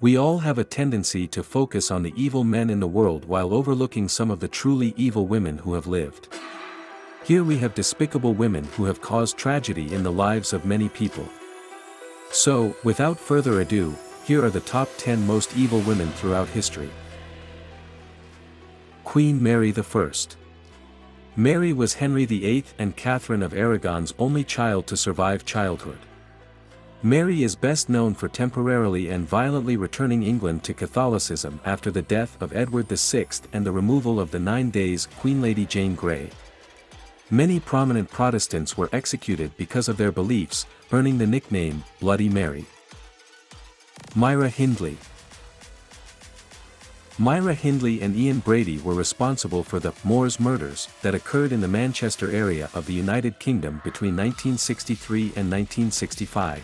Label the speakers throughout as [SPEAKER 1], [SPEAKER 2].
[SPEAKER 1] We all have a tendency to focus on the evil men in the world while overlooking some of the truly evil women who have lived. Here we have despicable women who have caused tragedy in the lives of many people. So, without further ado, here are the top 10 most evil women throughout history. Queen Mary I. Mary was Henry VIII and Catherine of Aragon's only child to survive childhood. Mary is best known for temporarily and violently returning England to Catholicism after the death of Edward VI and the removal of the 9 Days Queen Lady Jane Grey. Many prominent Protestants were executed because of their beliefs, earning the nickname Bloody Mary. Myra Hindley. Myra Hindley and Ian Brady were responsible for the Moors murders that occurred in the Manchester area of the United Kingdom between 1963 and 1965.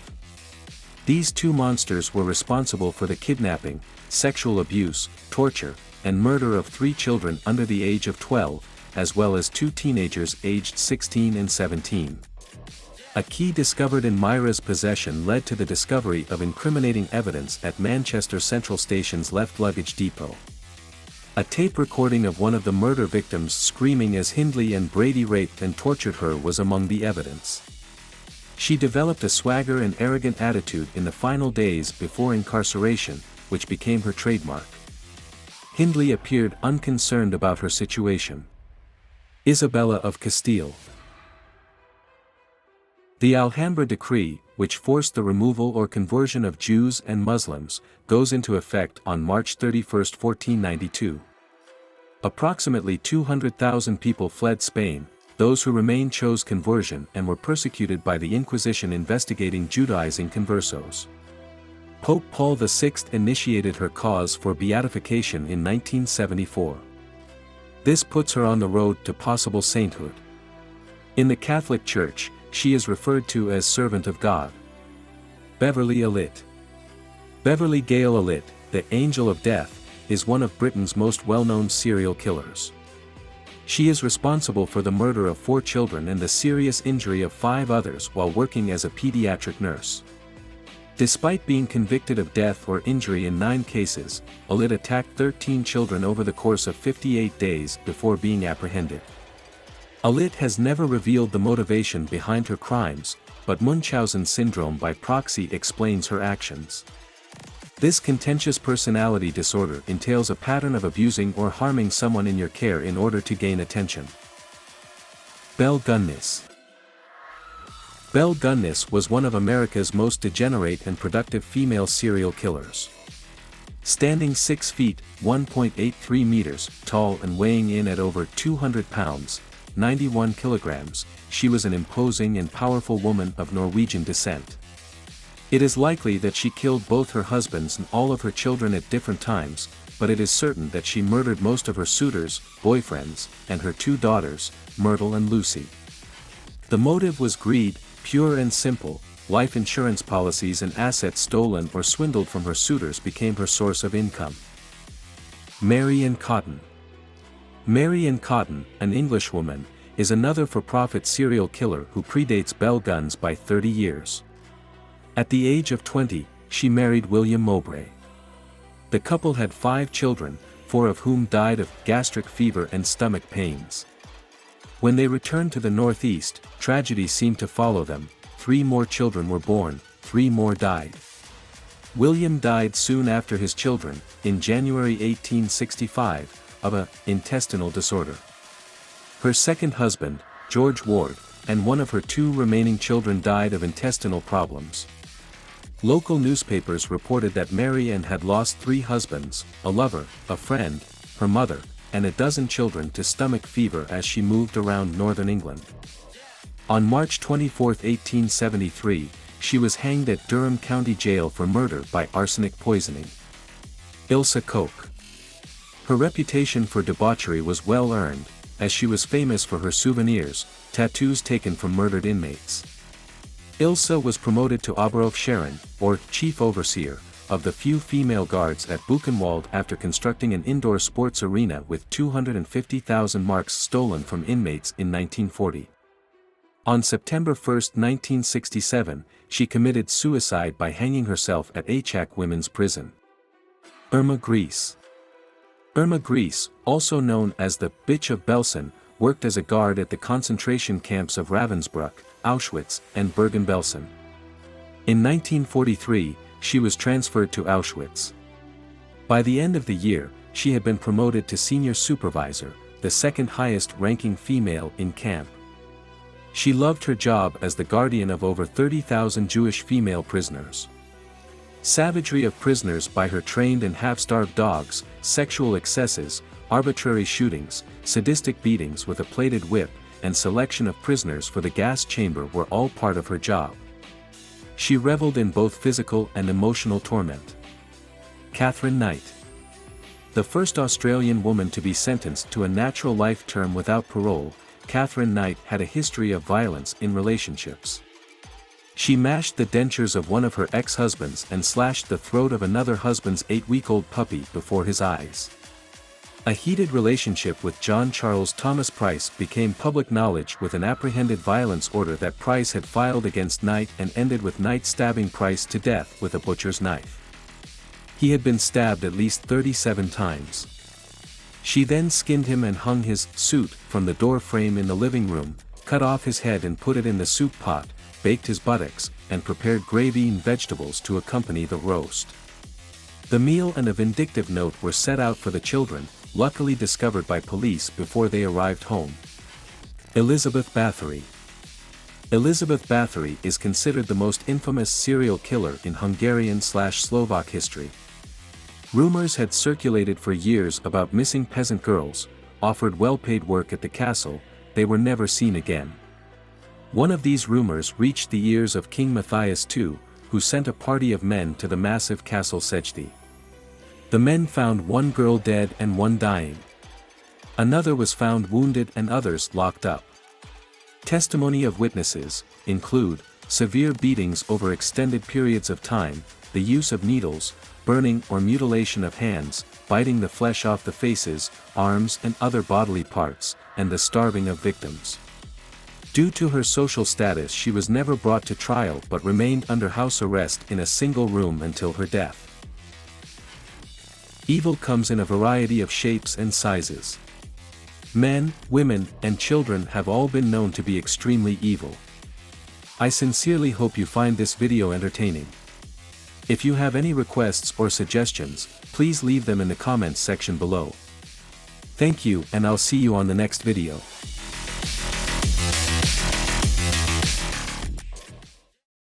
[SPEAKER 1] These two monsters were responsible for the kidnapping, sexual abuse, torture, and murder of 3 children under the age of 12, as well as 2 teenagers aged 16 and 17. A key discovered in Myra's possession led to the discovery of incriminating evidence at Manchester Central Station's left luggage depot. A tape recording of one of the murder victims screaming as Hindley and Brady raped and tortured her was among the evidence. She developed a swagger and arrogant attitude in the final days before incarceration, which became her trademark. Hindley appeared unconcerned about her situation. Isabella of Castile. The Alhambra Decree, which forced the removal or conversion of Jews and Muslims, goes into effect on March 31, 1492. Approximately 200,000 people fled Spain. Those who remained chose conversion and were persecuted by the Inquisition investigating Judaizing conversos. Pope Paul VI initiated her cause for beatification in 1974. This puts her on the road to possible sainthood. In the Catholic Church, she is referred to as Servant of God. Beverly Allitt. Beverly Gale Allitt, the Angel of Death, is one of Britain's most well-known serial killers. She is responsible for the murder of 4 children and the serious injury of 5 others while working as a pediatric nurse. Despite being convicted of death or injury in 9 cases, Allitt attacked 13 children over the course of 58 days before being apprehended. Allitt has never revealed the motivation behind her crimes, but Munchausen syndrome by proxy explains her actions. This contentious personality disorder entails a pattern of abusing or harming someone in your care in order to gain attention. Belle Gunness. Belle Gunness was one of America's most degenerate and productive female serial killers. Standing 6 feet, 1.83 meters, tall and weighing in at over 200 pounds, 91 kilograms, she was an imposing and powerful woman of Norwegian descent. It is likely that she killed both her husbands and all of her children at different times, but it is certain that she murdered most of her suitors, boyfriends, and her 2 daughters, Myrtle and Lucy. The motive was greed, pure and simple. Life insurance policies and assets stolen or swindled from her suitors became her source of income. Mary Ann Cotton. Mary Ann Cotton, an Englishwoman, is another for-profit serial killer who predates Belle Gunness by 30 years. At the age of 20, she married William Mowbray. The couple had 5 children, 4 of whom died of gastric fever and stomach pains. When they returned to the Northeast, tragedy seemed to follow them. 3 more children were born, 3 more died. William died soon after his children, in January 1865, of an intestinal disorder. Her second husband, George Ward, and one of her 2 remaining children died of intestinal problems. Local newspapers reported that Mary Ann had lost 3 husbands, a lover, a friend, her mother, and a dozen children to stomach fever as she moved around northern England. On March 24, 1873, she was hanged at Durham County Jail for murder by arsenic poisoning. Ilse Koch. Her reputation for debauchery was well earned, as she was famous for her souvenirs, tattoos taken from murdered inmates. Ilse was promoted to Oberhofscheren, or chief overseer, of the few female guards at Buchenwald after constructing an indoor sports arena with 250,000 marks stolen from inmates in 1940. On September 1, 1967, she committed suicide by hanging herself at Achak Women's Prison. Irma Grease. Irma Grease, also known as the Bitch of Belsen, worked as a guard at the concentration camps of Ravensbrück, Auschwitz, and Bergen-Belsen. In 1943, she was transferred to Auschwitz. By the end of the year, she had been promoted to senior supervisor, the second highest ranking female in camp. She loved her job as the guardian of over 30,000 Jewish female prisoners. Savagery of prisoners by her trained and half-starved dogs, sexual excesses, arbitrary shootings, sadistic beatings with a plated whip, and selection of prisoners for the gas chamber were all part of her job. She reveled in both physical and emotional torment. Catherine Knight. The first Australian woman to be sentenced to a natural life term without parole, Catherine Knight had a history of violence in relationships. She mashed the dentures of one of her ex-husbands and slashed the throat of another husband's 8-week-old puppy before his eyes. A heated relationship with John Charles Thomas Price became public knowledge with an apprehended violence order that Price had filed against Knight and ended with Knight stabbing Price to death with a butcher's knife. He had been stabbed at least 37 times. She then skinned him and hung his suit from the door frame in the living room, cut off his head and put it in the soup pot, baked his buttocks, and prepared gravy and vegetables to accompany the roast. The meal and a vindictive note were set out for the children, luckily discovered by police before they arrived home. Elizabeth Bathory. Elizabeth Bathory is considered the most infamous serial killer in Hungarian/Slovak history. Rumors had circulated for years about missing peasant girls, offered well-paid work at the castle, they were never seen again. One of these rumors reached the ears of King Matthias II, who sent a party of men to the massive castle Sejdi. The men found one girl dead and one dying. Another was found wounded and others locked up. Testimony of witnesses include severe beatings over extended periods of time, the use of needles, burning or mutilation of hands, biting the flesh off the faces, arms and other bodily parts, and the starving of victims. Due to her social status, she was never brought to trial but remained under house arrest in a single room until her death. Evil comes in a variety of shapes and sizes. Men, women, and children have all been known to be extremely evil. I sincerely hope you find this video entertaining. If you have any requests or suggestions, please leave them in the comments section below. Thank you, and I'll see you on the next video.